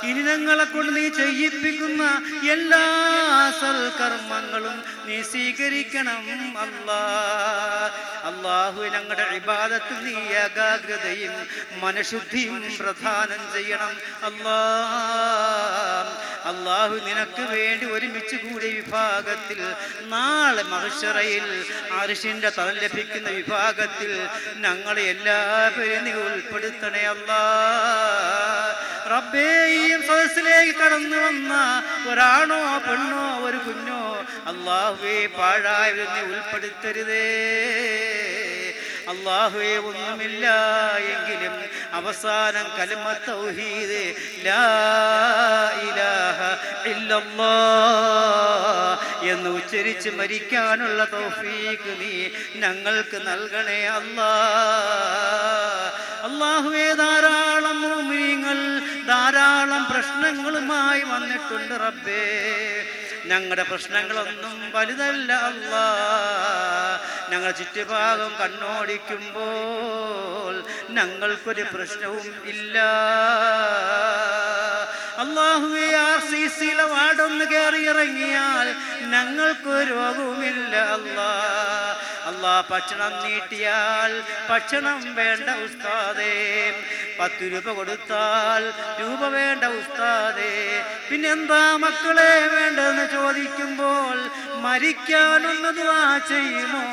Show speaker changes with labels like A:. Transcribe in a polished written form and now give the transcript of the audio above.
A: ഇനി ഞങ്ങളെ കൊണ്ട് നീ ചെയ്യിപ്പിക്കുന്ന എല്ലാ സൽക്കർമ്മങ്ങളും നീ സ്വീകരിക്കണം അല്ലാ. അല്ലാഹു ഞങ്ങളുടെ ഇബാദത്ത് നീ ഏകാഗ്രതയും മനഃശുദ്ധിയും പ്രദാനം ചെയ്യണം അല്ലാ. അല്ലാഹു നിനക്ക് വേണ്ടി ഒരുമിച്ച് കൂടിയ വിഭാഗത്തിൽ നാളെ മഹ്ശറയിൽ അർശിന്റെ തല ലഭിക്കുന്ന വിഭാഗത്തിൽ ഞങ്ങളെ എല്ലാവരെയും നീ ഉൾപ്പെടുത്തണേ അല്ലാ. റബ്ബേ, ഈ സദസ്സിലേക്ക് കടന്നു വന്ന ഒരാണോ പെണ്ണോ ഒരു കുഞ്ഞോ അല്ലാഹുവേ പാഴായവരെ നീ ഉൾപ്പെടുത്തരുതേ. അല്ലാഹുവേ, ഒന്നുമില്ല എങ്കിലും അവസാനം കലിമ തൗഹീദ് ലാ ഇലാഹ ഇല്ലല്ലാഹ് എന്ന് ഉച്ചരിച്ച് മരിക്കാനുള്ള തൗഫീഖ് നീ ഞങ്ങൾക്ക് നൽകണേ അല്ലാ. അല്ലാഹുവേ, ധാരാളം മുഅ്മിനീങ്ങൾ ധാരാളം പ്രശ്നങ്ങളുമായി വന്നിട്ടുണ്ട് റബ്ബേ. ഞങ്ങളുടെ പ്രശ്നങ്ങളൊന്നും വലുതല്ല അല്ലാ. ഞങ്ങൾ ചുറ്റുഭാഗം കണ്ണോടിക്കുമ്പോൾ ഞങ്ങൾക്കൊരു പ്രശ്നവും ഇല്ല അല്ലാഹുവേ. RCCയിലെ വാർഡൊന്ന് കയറി ഇറങ്ങിയാൽ ഞങ്ങൾക്കൊരു രോഗവുമില്ല അല്ലാ. അല്ലാ, ഭക്ഷണം നീട്ടിയാൽ ഭക്ഷണം വേണ്ട ഉസ്താദേ, 10 രൂപ കൊടുത്താൽ രൂപ വേണ്ട ഉസ്താദേ, പിന്നെന്താ മക്കളെ വേണ്ടെന്ന് ചോദിക്കുമ്പോൾ മരിക്കാനൊന്ന് ദുആ ചെയ്യുമോ,